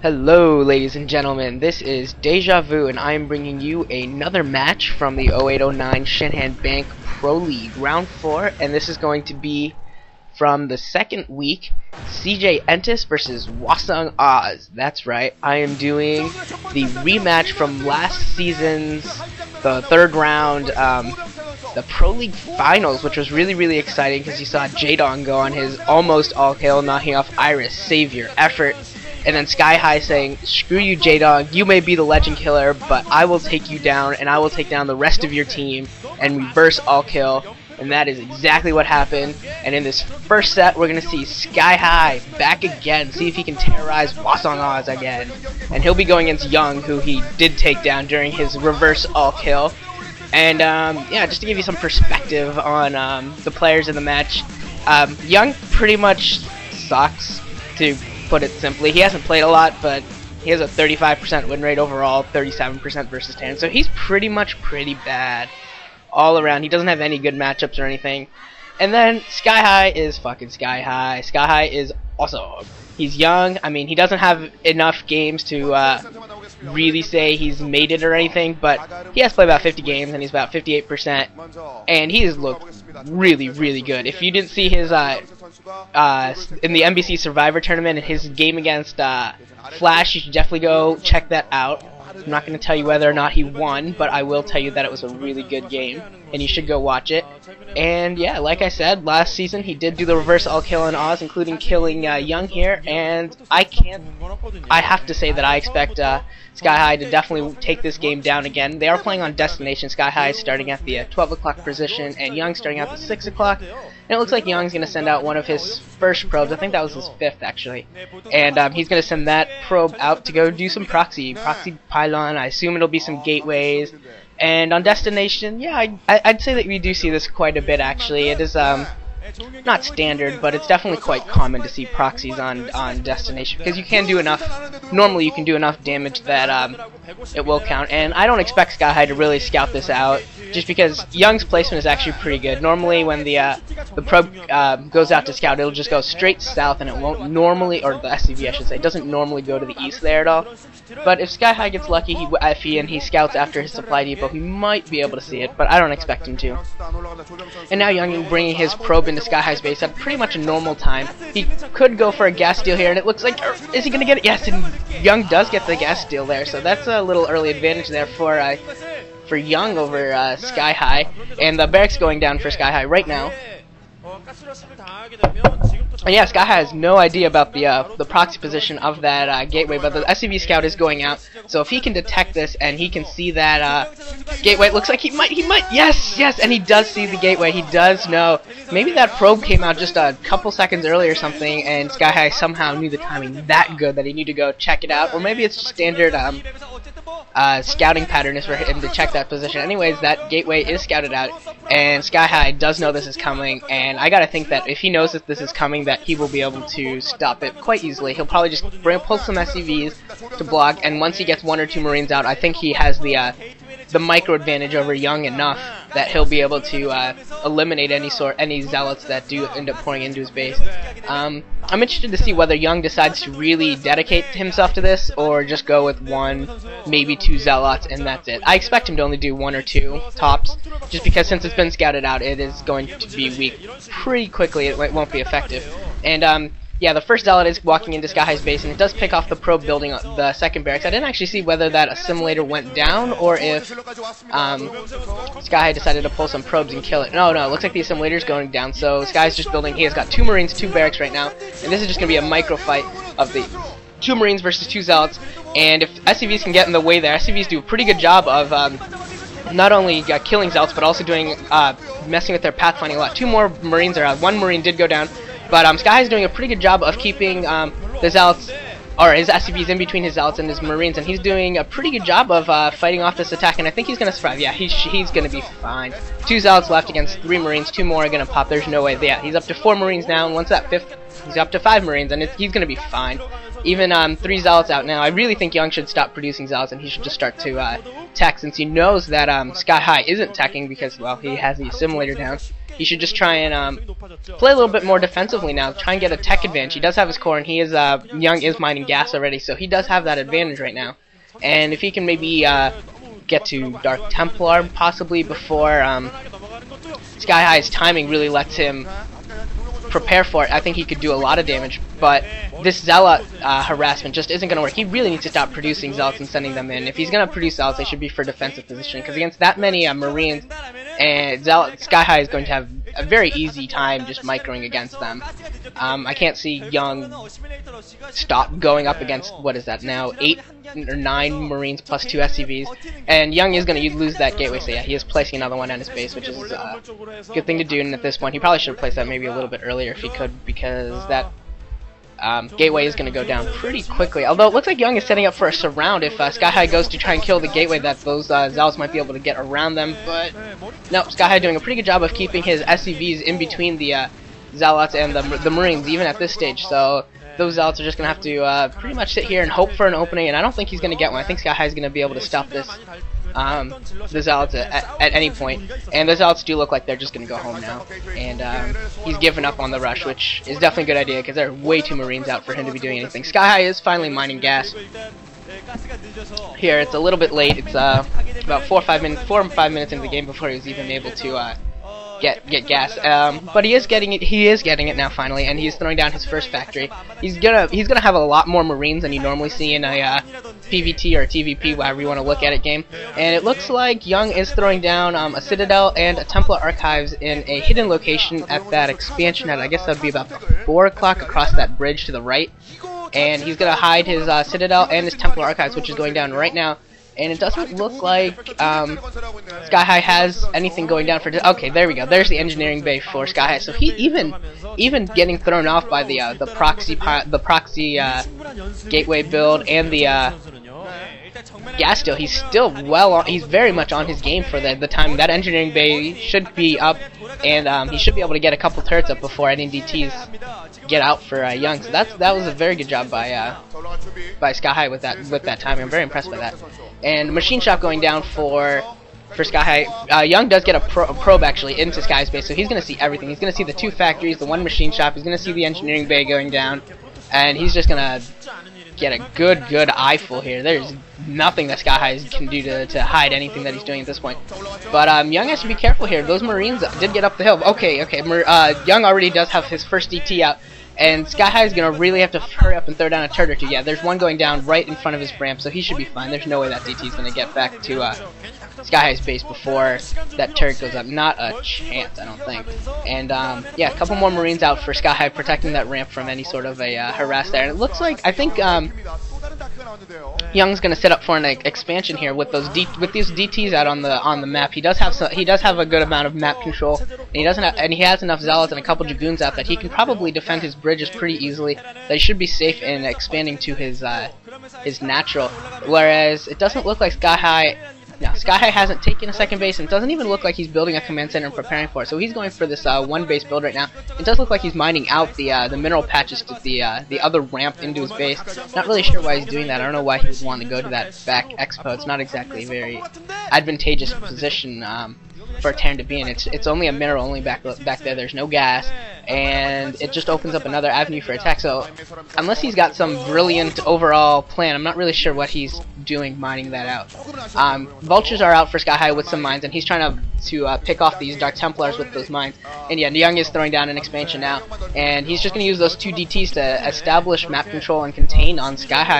Hello ladies and gentlemen, this is Deja Vu and I am bringing you another match from the 0809 Shinhan Bank Pro League Round 4, and this is going to be from the second week, CJ Entus versus Hwaesung Oz. That's right, I am doing the rematch from last season's the third round, the Pro League Finals, which was really exciting because you saw Jaedong go on his almost all-kill, knocking off Iris, Savior, Effort, and then Skyhigh saying, "Screw you, Jaedong, you may be the legend killer, but I will take you down, and I will take down the rest of your team, and reverse all kill." And that is exactly what happened. And in this first set, we're going to see Skyhigh back again, see if he can terrorize Hwaesung Oz again. And he'll be going against Young, who he did take down during his reverse all kill. And yeah, just to give you some perspective on the players in the match, Young pretty much sucks, to put it simply. He hasn't played a lot, but he has a 35% win rate overall, 37% versus Terran, so he's pretty bad all around. He doesn't have any good matchups or anything. And then Skyhigh is fucking Skyhigh. Skyhigh is awesome. He's young. I mean, he doesn't have enough games to really say he's made it or anything, but he has played about 50 games and he's about 58%, and he has looked really good. If you didn't see his in the NBC Survivor tournament and his game against Flash, you should definitely go check that out. I'm not going to tell you whether or not he won, but I will tell you that it was a really good game, and you should go watch it. And yeah, like I said, last season he did do the reverse all kill on Oz, including killing Young here, and I have to say that I expect Skyhigh to definitely take this game down again. They are playing on Destination. Skyhigh starting at the 12 o'clock position, and Young starting at the 6 o'clock. And it looks like Young's going to send out one of his first probes. I think that was his fifth, actually. And he's going to send that probe out to go do some proxy pylon. I assume it'll be some gateways. And on Destination, yeah, I'd say that we do see this quite a bit, actually. It is not standard, but it's definitely quite common to see proxies on Destination, because you can do enough, normally you can do enough damage that it will count. And I don't expect Skyhigh to really scout this out, just because Young's placement is actually pretty good. Normally when the probe goes out to scout, it'll just go straight south, and it won't normally, or the SCV I should say, doesn't normally go to the east there at all. But if Skyhigh gets lucky, he scouts after his supply depot, he might be able to see it, but I don't expect him to. And now Young bringing his probe into Skyhigh's base at pretty much a normal time. He could go for a gas steal here, and it looks like, is he going to get it? Yes, and Young does get the gas steal there, so that's a little early advantage there for Young over Skyhigh. And the barracks going down for Skyhigh right now. And yeah, Skyhigh has no idea about the proxy position of that gateway, but the SCV scout is going out. So if he can detect this and he can see that gateway, it looks like he might, yes, and he does see the gateway. He does know. Maybe that probe came out just a couple seconds earlier or something, and Skyhigh somehow knew the timing that good that he needed to go check it out. Or maybe it's just standard scouting pattern is for him to check that position. Anyways, that gateway is scouted out, and Skyhigh does know this is coming, and I gotta think that if he knows that this is coming, that he will be able to stop it quite easily. He'll probably just pull some SCVs to block, and once he gets 1 or 2 Marines out, I think he has the micro advantage over Young enough that he'll be able to eliminate any zealots that do end up pouring into his base. I'm interested to see whether Young decides to really dedicate himself to this, or just go with 1, maybe 2 zealots, and that's it. I expect him to only do 1 or 2 tops, just because since it's been scouted out, it is going to be weak pretty quickly. It won't be effective. And yeah, the first zealot is walking into Skyhigh's base, and it does pick off the probe building the second barracks. I didn't actually see whether that assimilator went down, or if Skyhigh decided to pull some probes and kill it. No, it looks like the assimilator's going down, so Sky's just building. He has got 2 Marines, 2 barracks right now, and this is just going to be a micro fight of the 2 Marines versus 2 zealots. And if SCVs can get in the way there, SCVs do a pretty good job of not only killing zealots, but also doing messing with their pathfinding a lot. 2 more Marines are out. 1 Marine did go down. But Skyhigh's doing a pretty good job of keeping the zealots, or his SCVs in between his zealots and his Marines, and he's doing a pretty good job of fighting off this attack, and I think he's going to survive. Yeah, he's going to be fine. 2 zealots left against 3 Marines, 2 more are going to pop. There's no way. Yeah, he's up to 4 Marines now, and once that 5th, he's up to 5 Marines, and he's going to be fine. Even 3 zealots out now. I really think Young should stop producing zealots, and he should just start to tech, since he knows that Skyhigh isn't teching because, well, he has the assimilator down. he should just try and play a little bit more defensively now. Try and get a tech advantage. He does have his core, and he is Young is mining gas already, so he does have that advantage right now. And if he can maybe get to Dark Templar possibly before Skyhigh's timing really lets him prepare for it, I think he could do a lot of damage. But this Zealot harassment just isn't going to work. He really needs to stop producing Zealots and sending them in. If he's going to produce Zealots, they should be for defensive position, because against that many Marines, and Skyhigh is going to have a very easy time just microing against them. I can't see Young stop going up against, what is that now, 8 or 9 Marines plus 2 SCVs, and Young is going to lose that gateway, so yeah, he is placing another one on his base, which is a good thing to do, and at this point he probably should have placed that maybe a little bit earlier if he could, because that gateway is going to go down pretty quickly. Although it looks like Young is setting up for a surround. If Skyhigh goes to try and kill the gateway, that those Zealots might be able to get around them. But no, Skyhigh doing a pretty good job of keeping his SCVs in between the Zealots and the Marines, even at this stage. So those Zealots are just going to have to pretty much sit here and hope for an opening, and I don't think he's going to get one. I think Skyhigh is going to be able to stop this the Zealots at any point, and the Zealots do look like they're just going to go home now, and he's given up on the rush, which is definitely a good idea because there are way too Marines out for him to be doing anything. Skyhigh is finally mining gas. Here it's a little bit late. It's about 4 or 5 minutes into the game before he was even able to get gas, but he is getting it. He is getting it now finally, and he's throwing down his first factory. He's gonna have a lot more Marines than you normally see in a PvT or a TVP, however you want to look at it, game. And it looks like Young is throwing down a Citadel and a Templar Archives in a hidden location at that expansion at, I guess that would be about 4 o'clock across that bridge to the right. And he's gonna hide his Citadel and his Templar Archives, which is going down right now. And it doesn't look like Skyhigh has anything going down for. Okay, there we go. There's the engineering bay for Skyhigh. So he even getting thrown off by the proxy gateway build and the gas steal. He's still he's very much on his game for the time. That engineering bay should be up, and he should be able to get a couple turrets up before any DTs get out for Young. So that was a very good job by Skyhigh with that timing. I'm very impressed by that. And machine shop going down for Skyhigh. Young does get a probe actually into Skyhigh's base, so he's going to see everything. He's going to see the 2 factories, the 1 machine shop. He's going to see the engineering bay going down, and he's just going to get a good eyeful here. There's nothing that Skyhigh can do to hide anything that he's doing at this point. But Young has to be careful here. Those Marines did get up the hill. Okay. Young already does have his first DT out. And Skyhigh is going to really have to hurry up and throw down a turret or 2. Yeah, there's one going down right in front of his ramp, so he should be fine. There's no way that DT is going to get back to Skyhigh's base before that turret goes up. Not a chance, I don't think. And yeah, a couple more Marines out for Skyhigh, protecting that ramp from any sort of a harass there. And it looks like, I think Young's going to set up for an expansion here with these DTs out on the map. He does have a good amount of map control, and he has enough Zealots and a couple Dragoons out that he can probably defend his bridges pretty easily. That he should be safe in expanding to his natural. Whereas it doesn't look like Skyhigh. Now, Skyhigh hasn't taken a second base, and it doesn't even look like he's building a command center and preparing for it. So he's going for this 1 base build right now. It does look like he's mining out the mineral patches to the other ramp into his base. Not really sure why he's doing that. I don't know why he would want to go to that back expo. It's not exactly a very advantageous position for a Terran to be in. It's only a mineral only back there. There's no gas, and it just opens up another avenue for attack. So unless he's got some brilliant overall plan, I'm not really sure what he's doing mining that out. Vultures are out for Skyhigh with some mines, and he's trying to pick off these Dark Templars with those mines. And yeah, Young is throwing down an expansion now, and he's just going to use those 2 DTs to establish map control and contain on Skyhigh.